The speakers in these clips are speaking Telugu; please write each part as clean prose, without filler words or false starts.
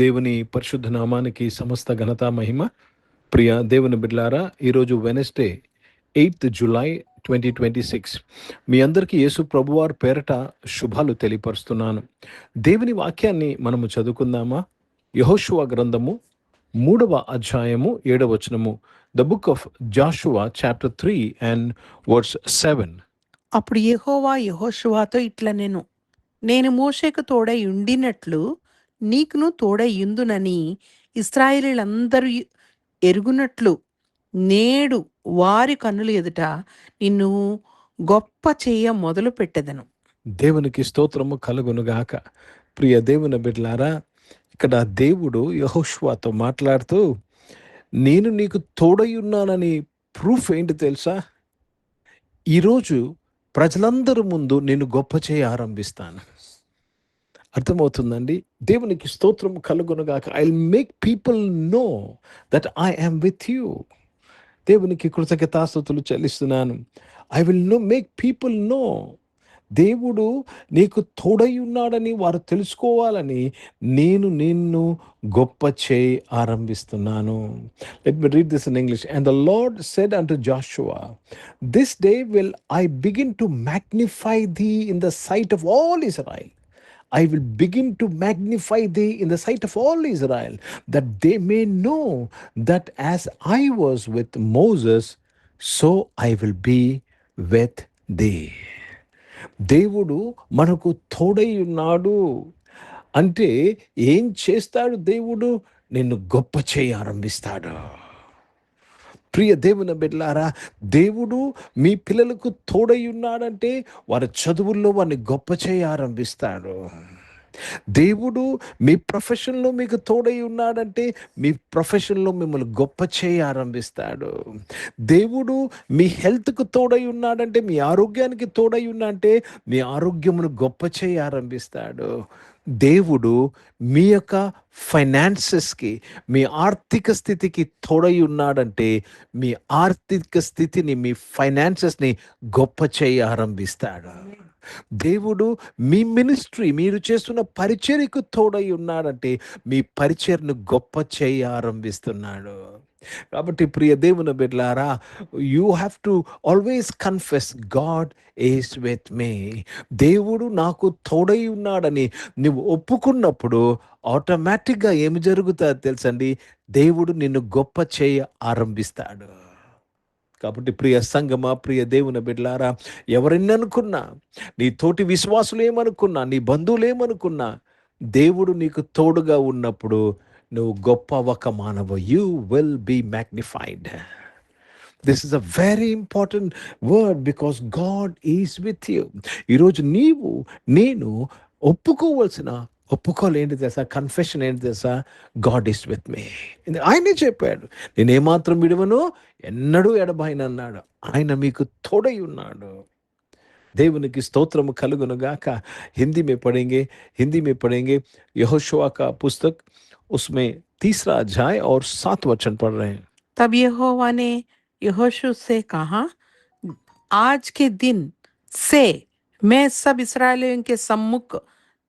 దేవుని పరిశుద్ధ నామానికి సమస్త ఘనత మహిమ. ప్రియ దేవుని బిడ్లారా, ఈరోజు వెనస్డే 8th జూలై 2026. మీ అందరికీ యేసు ప్రభువారి పేరట శుభాలు తెలియపరుస్తున్నాను. దేవుని వాక్యాన్ని మనము చదువుకుందామా? యెహోషువ గ్రంథము 3వ అధ్యాయము 7వ వచనము. The book of Jashuva chapter 3 and verse 7. అప్పుడు యెహోవా యెహోషువతో నేను మోషేకు తోడై ఉండినట్లు నీకును తోడై యుందునని ఇశ్రాయేలీయులందరూ ఎరుగునట్లు నేడు వారి కన్నుల ఎదుట నిన్ను గొప్ప చేయ మొదలు పెట్టెదను. దేవునికి స్తోత్రము కలుగునుగాక. ప్రియ దేవుని బిడ్డలారా, ఇక్కడ దేవుడు యెహోషువతో మాట్లాడుతూ, నేను నీకు తోడై ఉన్నానని ప్రూఫ్ ఏంటి తెలుసా? ఈరోజు ప్రజలందరి ముందు నేను గొప్ప చేయ ఆరంభిస్తాను. అర్థమవుతుందండి? దేవునికి స్తోత్రం కలుగునుగాక. I will make people know that I am with you. దేవునికి కృతజ్ఞతాస్తుతులు చెల్లిస్తున్నాను. I will make people know. దేవుడు నీకు తోడై ఉన్నాడని వారు తెలుసుకోవాలని నేను నిన్ను గొప్ప చేయి ఆరంభిస్తున్నాను. Let me read this in English. And the lord said unto Joshua, this day will I begin to magnify thee in the sight of all Israel. I will begin to magnify thee in the sight of all Israel, that they may know that as I was with Moses, so I will be with thee. దేవుడు మనకు తోడై ఉన్నాడు అంటే ఏం చేస్తాడు? దేవుడు నిన్ను గొప్ప చేయ ఆరంభిస్తాడు. ప్రియ దేవుని బిడ్డలారా, దేవుడు మీ పిల్లలకు తోడై ఉన్నాడంటే వారి చదువుల్లో వారిని గొప్ప చేయ ఆరంభిస్తాడు. దేవుడు మీ ప్రొఫెషన్లో మీకు తోడై ఉన్నాడంటే మీ ప్రొఫెషన్లో మిమ్మల్ని గొప్ప చేయ ఆరంభిస్తాడు. దేవుడు మీ హెల్త్కు తోడై ఉన్నాడంటే, మీ ఆరోగ్యానికి తోడై ఉన్నాడంటే మీ ఆరోగ్యమును గొప్ప చేయ ఆరంభిస్తాడు. దేవుడు మీ యొక్క ఫైనాన్సెస్కి, మీ ఆర్థిక స్థితికి తోడై ఉన్నాడంటే మీ ఆర్థిక స్థితిని, మీ ఫైనాన్సెస్ని గొప్ప చేయ ఆరంభిస్తాడు. దేవుడు మీ మినిస్ట్రీ, మీరు చేస్తున్న పరిచర్యకు తోడై ఉన్నాడంటే మీ పరిచర్ను గొప్ప చేయ ఆరంభిస్తున్నాడు. కాబట్టి ప్రియ దేవుని బిడ్డలారా, you have to always confess, God is with me. దేవుడు నాకు తోడై ఉన్నాడని నువ్వు ఒప్పుకున్నప్పుడు ఆటోమేటిక్గా ఏమి జరుగుతుందో తెలుసండి? దేవుడు నిన్ను గొప్ప చేయ ఆరంభిస్తాడు. కాబట్టి ప్రియ సంగమా, ప్రియ దేవుని బిడ్డలారా, ఎవరిని అనుకున్నా, నీ తోటి విశ్వాసులు ఏమనుకున్నా, నీ బంధువులు ఏమనుకున్నా, దేవుడు నీకు తోడుగా ఉన్నప్పుడు నువ్వు గొప్ప ఒక మానవ. You will be magnified. This is a very important word because God is with you. ఈరోజు నేను ఒప్పుకోలు ఏంటి తెలుసా? కన్ఫెషన్ ఏంటి తెలుసా? God is with me. ఆయనే చెప్పాడు, నేనేమాత్రం విడువను, ఎన్నడూ ఎడబాయనన్నాడు. ఆయన మీకు తోడై ఉన్నాడు. దేవునికి స్తోత్రము కలుగునుగాక. हिंदी में पढ़ेंगे यहोशुआ का पुस्तक, उसमें 3रा अध्याय और 7 वचन पढ़ रहे हैं. तब यहोवा ने यहोशू से कहा, आज के दिन से मैं सब इस्राएलियों के सम्मुख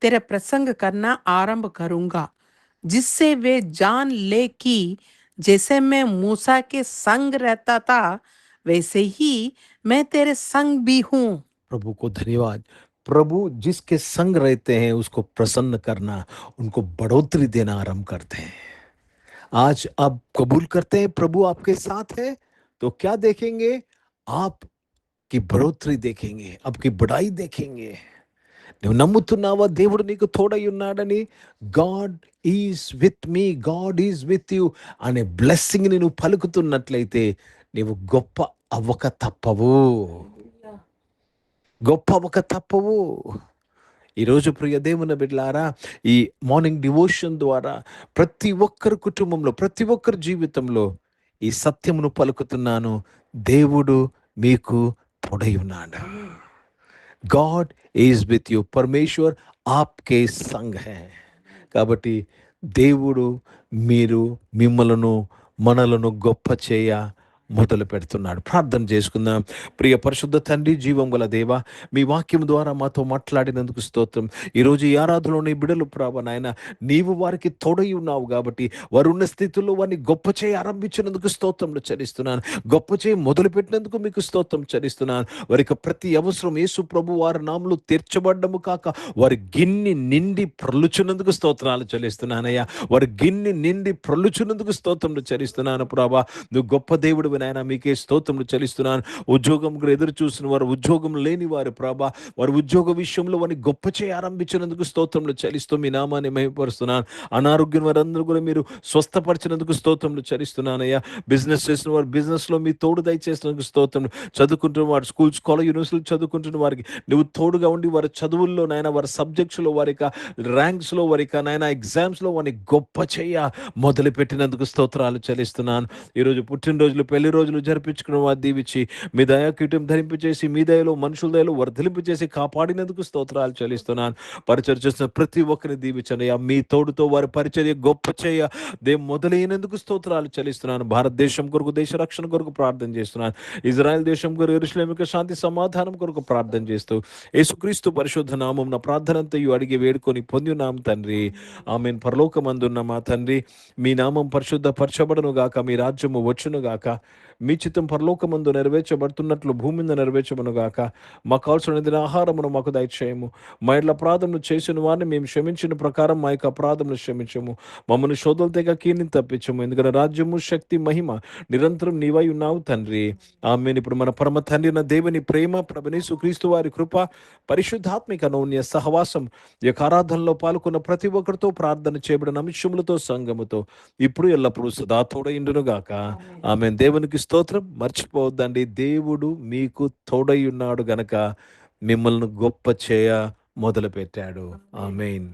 तेरा प्रसंग करना आरंभ करूंगा, जिससे वे जान ले कि जैसे मैं मूसा के संग रहता था वैसे ही मैं तेरे संग भी हूँ. प्रभु को धन्यवाद. प्रभु जिसके संग रहते हैं उसको प्रसन्न करना, उनको बढ़ोतरी देना आरंभ करते हैं. आज आप कबूल करते हैं प्रभु आपके साथ है, तो क्या देखेंगे? आपकी बढ़ोतरी देखेंगे, आपकी बढ़ाई देखेंगे. నువ్వు నమ్ముతున్నావా దేవుడు నీకు తోడై ఉన్నాడని? God is with me, God is with you అనే బ్లెస్సింగ్ని నువ్వు పలుకుతున్నట్లయితే నీవు గొప్ప అవ్వక తప్పవు. ఈరోజు ప్రియ దేవుని బిడ్డలారా, ఈ మార్నింగ్ డివోషన్ ద్వారా ప్రతి ఒక్కరి కుటుంబంలో, ప్రతి ఒక్కరి జీవితంలో ఈ సత్యమును పలుకుతున్నాను. దేవుడు మీకు తోడై ఉన్నాడు. God is with you. పరమేశ్వర్ ఆప్కే సంగ్ హై. కాబట్టి దేవుడు మనలను గొప్ప చేయ మొదలు పెడుతున్నాడు. ప్రార్థన చేసుకుందాం. ప్రియ పరిశుద్ధ తండ్రి, జీవం గల దేవ, మీ వాక్యం ద్వారా మాతో మాట్లాడినందుకు స్తోత్రం. ఈరోజు ఈ ఆరాధనలోని బిడ్డలు ప్రభా నాయన, నీవు వారికి తోడై ఉన్నావు కాబట్టి వారున్న స్థితిలో వారిని గొప్ప చేయి ఆరంభించినందుకు స్తోత్రంలో చెల్లిస్తున్నాను. గొప్ప చేయి మొదలుపెట్టినందుకు మీకు స్తోత్రం చెల్లిస్తున్నాను. వారికి ప్రతి అవసరం యేసు ప్రభు వారి నామములో తీర్చబడ్డము కాక వారి గిన్ని నిండి ప్రలుచున్నందుకు స్తోత్రాలు చెల్లిస్తున్నానయ్యా. వారి గిన్ని నిండి ప్రలుచున్నందుకు స్తోత్రంలో చెల్లిస్తున్నాను ప్రభా. నువ్వు గొప్ప దేవుడు నాయన, మీకే స్తోత్రములు చెల్లిస్తున్నాను. ఉద్యోగం ఎదురు చూసిన వారు, ఉద్యోగం లేని వారు ప్రభా, వారి ఉద్యోగ విషయంలో వారిని గొప్ప చేయి ఆరంభించినందుకు స్తోత్రములు చెల్లిస్తూ మీ నామాన్ని మహిమపరుస్తున్నాను. అనారోగ్యం వారందరూ కూడా మీరు స్వస్థపరిచినందుకు స్తోత్రములు చెల్లిస్తున్నానయ్యా. బిజినెస్ చేసిన వారు బిజినెస్లో మీ తోడు దయచేసినందుకు స్తోత్రం. చదువుకుంటున్న వారు స్కూల్స్, కాలేజ్, యూనివర్సిటీలు చదువుకుంటున్న వారికి నువ్వు తోడుగా ఉండి వారి చదువుల్లో నాయన, వారి సబ్జెక్ట్స్లో, వారి ర్యాంక్స్లో, వారి నాయన ఎగ్జామ్స్లో వారిని గొప్ప చేయ మొదలుపెట్టినందుకు స్తోత్రాలు చెల్లిస్తున్నాను. ఈరోజు పుట్టినరోజులు, పెళ్లి రోజులు జరిపించుకున్న వారు దీవించి మీ దయా కిరీటం ధరింపచేసి మీ దయలో, మనుషుల దయలో వర్ధలింపు చేసి కాపాడినందుకు స్తోత్రాలు చెల్లిస్తున్నాను. పరిచర్య చేసిన ప్రతి ఒక్కరిని దీవించండి. మీ తోడుతో వారి పరిచర్య గొప్ప చేయ మొదలైనందుకు స్తోత్రాలు చెల్లిస్తున్నాను. భారతదేశం కొరకు, దేశ రక్షణ కొరకు ప్రార్థన చేస్తున్నాను. ఇజ్రాయెల్ దేశం కొరకు, యెరూషలేముకు శాంతి సమాధానం కొరకు ప్రార్థన చేస్తూ యేసుక్రీస్తు పరిశుద్ధ నామం నా ప్రార్థనంతయు అడిగి వేడుకొని పొంది ఉన్నాం తండ్రి. ఆమేన్. పరలోకమందున్న మా తండ్రి, మీ నామం పరిశుద్ధ పరచబడును గాక, మీ రాజ్యము వచ్చును గాక, మీ చిత్తం పరలోకమందు నెరవేర్చబడుతున్నట్లు భూమి మీద నెరవేర్చబడును గాక. మాకు కావాల్సిన ఆహారమును మాకు దయచేయము. మా ఇళ్ళ అపరాధములు చేసిన వారిని మేము క్షమించిన ప్రకారం మా యొక్క అపరాధములు క్షమించము. మమ్మల్ని శోధనల తెగ కీర్తిని తప్పించము. ఎందుకంటే రాజ్యము, శక్తి, మహిమ నిరంతరం నీవై ఉన్నావు తండ్రి. ఆమేన్. ఇప్పుడు మన పరమ తండ్రి అయిన దేవుని ప్రేమ, ప్రభువైన యేసుక్రీస్తు వారి కృప, పరిశుద్ధాత్మిక అనూన్య సహవాసం, ఈ యొక్క ఆరాధనలో పాల్గొన్న ప్రతి ఒక్కరితో, ప్రార్థన చేయబడిన అంశములతో, సంఘముతో ఇప్పుడు ఎల్లప్పుడూ సదా తోడైండును గాక. ఆమేన్. దేవునికి స్తోత్రం. మర్చిపోవద్దండి, దేవుడు మీకు తోడై ఉన్నాడు గనక మిమ్మల్ని గొప్ప చేయ మొదలు పెట్టాడు. ఆమేన్.